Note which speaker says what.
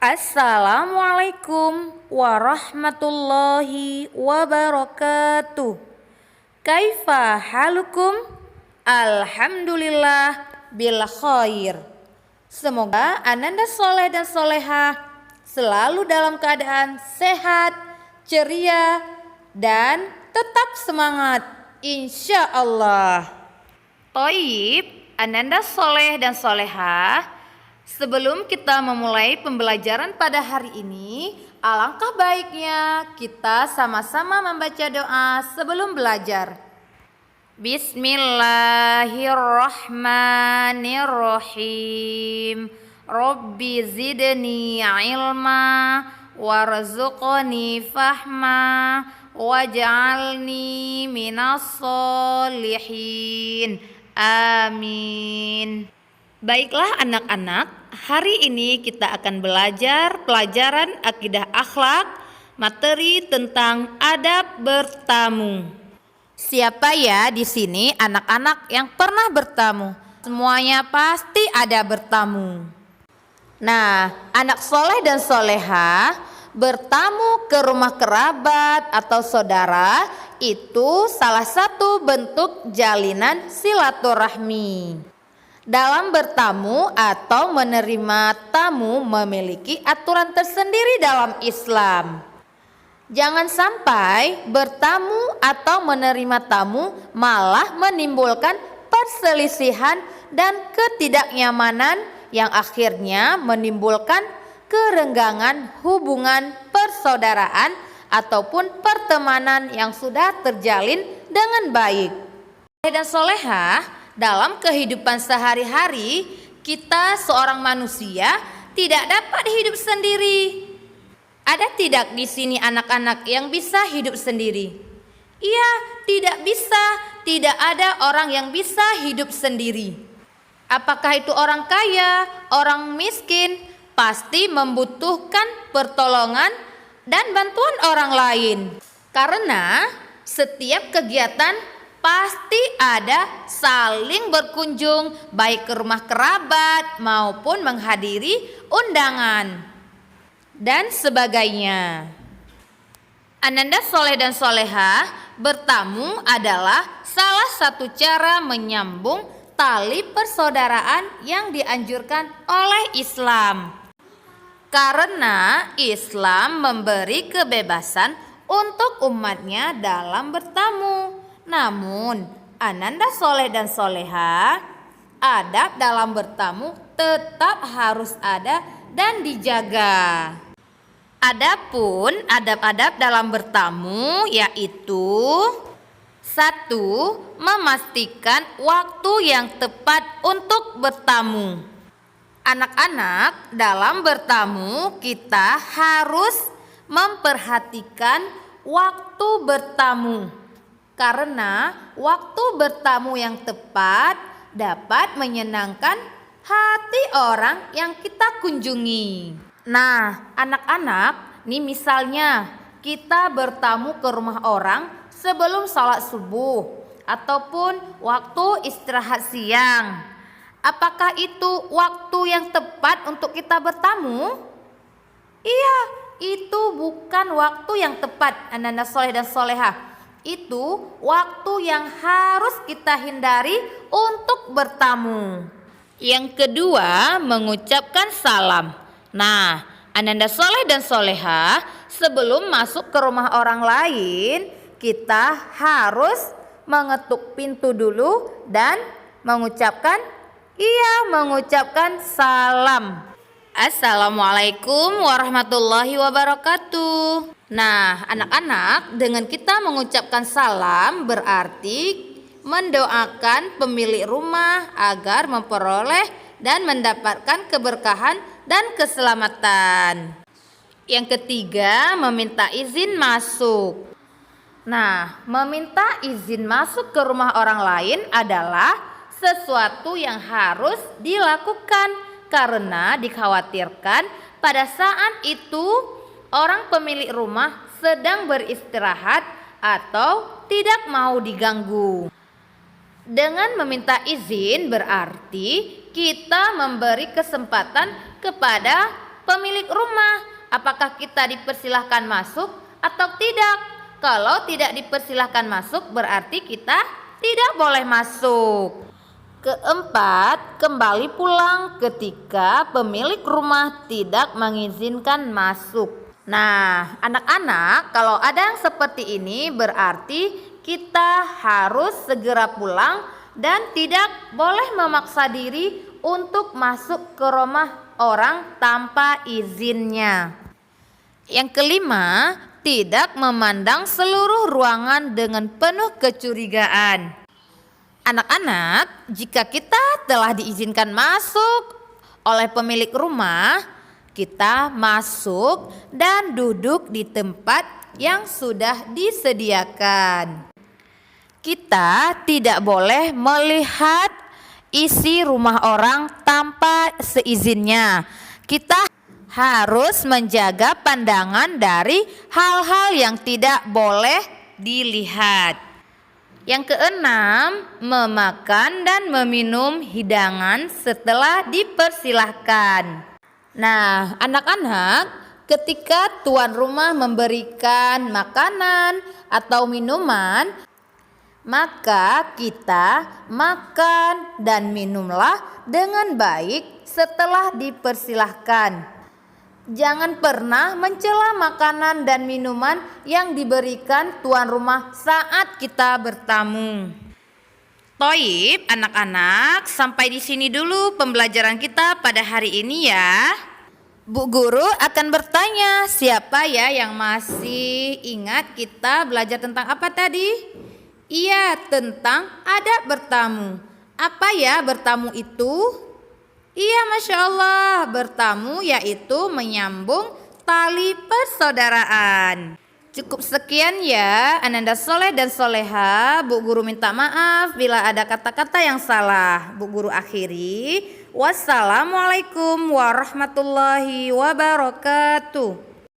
Speaker 1: Assalamualaikum warahmatullahi wabarakatuh. Kaifa halukum? Alhamdulillah bil khair. Semoga ananda soleh dan soleha selalu dalam keadaan sehat, ceria, dan tetap semangat, insya Allah. Toib, ananda soleh dan soleha, sebelum kita memulai pembelajaran pada hari ini, alangkah baiknya kita sama-sama membaca doa sebelum belajar. Bismillahirrahmanirrahim. Rabbi zidni ilma warzuqni fahma waj'alni minas solihin. Amin. Baiklah anak-anak, hari ini kita akan belajar pelajaran akidah akhlak, materi tentang adab bertamu. Siapa ya di sini anak-anak yang pernah bertamu? Semuanya pasti ada bertamu. Nah, anak soleh dan soleha bertamu ke rumah kerabat atau saudara itu salah satu bentuk jalinan silaturahmi. Dalam bertamu atau menerima tamu memiliki aturan tersendiri dalam Islam. Jangan sampai bertamu atau menerima tamu malah menimbulkan perselisihan dan ketidaknyamanan yang akhirnya menimbulkan kerenggangan hubungan persaudaraan ataupun pertemanan yang sudah terjalin dengan baik. Dan soleha, dalam kehidupan sehari-hari, kita seorang manusia tidak dapat hidup sendiri. Ada tidak di sini anak-anak yang bisa hidup sendiri? Iya, tidak bisa. Tidak ada orang yang bisa hidup sendiri. Apakah itu orang kaya, orang miskin, pasti membutuhkan pertolongan dan bantuan orang lain. Karena setiap kegiatan pasti ada saling berkunjung baik ke rumah kerabat maupun menghadiri undangan dan sebagainya. Ananda soleh dan soleha, bertamu adalah salah satu cara menyambung tali persaudaraan yang dianjurkan oleh Islam. Karena Islam memberi kebebasan untuk umatnya dalam bertamu. Namun, ananda soleh dan soleha, adab dalam bertamu tetap harus ada dan dijaga. Adapun adab-adab dalam bertamu yaitu 1. Memastikan waktu yang tepat untuk bertamu. Anak-anak, dalam bertamu kita harus memperhatikan waktu bertamu. Karena waktu bertamu yang tepat dapat menyenangkan hati orang yang kita kunjungi. Nah, anak-anak, nih misalnya kita bertamu ke rumah orang sebelum sholat subuh ataupun waktu istirahat siang. Apakah itu waktu yang tepat untuk kita bertamu? Iya, itu bukan waktu yang tepat, anak-anak soleh dan soleha. Itu waktu yang harus kita hindari untuk bertamu. Yang kedua, mengucapkan salam. Nah, ananda soleh dan soleha, sebelum masuk ke rumah orang lain, kita harus mengetuk pintu dulu dan mengucapkan salam. Assalamualaikum warahmatullahi wabarakatuh. Nah, anak-anak, dengan kita mengucapkan salam berarti mendoakan pemilik rumah agar memperoleh dan mendapatkan keberkahan dan keselamatan. Yang ketiga, meminta izin masuk. Nah, meminta izin masuk ke rumah orang lain adalah sesuatu yang harus dilakukan karena dikhawatirkan pada saat itu orang pemilik rumah sedang beristirahat atau tidak mau diganggu. Dengan meminta izin berarti kita memberi kesempatan kepada pemilik rumah, apakah kita dipersilahkan masuk atau tidak? Kalau tidak dipersilahkan masuk berarti kita tidak boleh masuk. Keempat, kembali pulang ketika pemilik rumah tidak mengizinkan masuk. Nah, anak-anak, kalau ada yang seperti ini berarti kita harus segera pulang dan tidak boleh memaksa diri untuk masuk ke rumah orang tanpa izinnya. Yang kelima, tidak memandang seluruh ruangan dengan penuh kecurigaan. Anak-anak, jika kita telah diizinkan masuk oleh pemilik rumah, kita masuk dan duduk di tempat yang sudah disediakan. Kita tidak boleh melihat isi rumah orang tanpa seizinnya. Kita harus menjaga pandangan dari hal-hal yang tidak boleh dilihat. Yang keenam, memakan dan meminum hidangan setelah dipersilahkan. Nah, anak-anak, ketika tuan rumah memberikan makanan atau minuman, maka kita makan dan minumlah dengan baik setelah dipersilahkan. Jangan pernah mencela makanan dan minuman yang diberikan tuan rumah saat kita bertamu. Toib, anak-anak, sampai di sini dulu pembelajaran kita pada hari ini ya. Bu Guru akan bertanya, siapa ya yang masih ingat kita belajar tentang apa tadi? Iya, tentang adab bertamu. Apa ya bertamu itu? Iya, Masya Allah, bertamu yaitu menyambung tali persaudaraan. Cukup sekian ya, Ananda Soleh dan Soleha. Bu Guru minta maaf bila ada kata-kata yang salah. Bu Guru akhiri. Wassalamualaikum warahmatullahi wabarakatuh.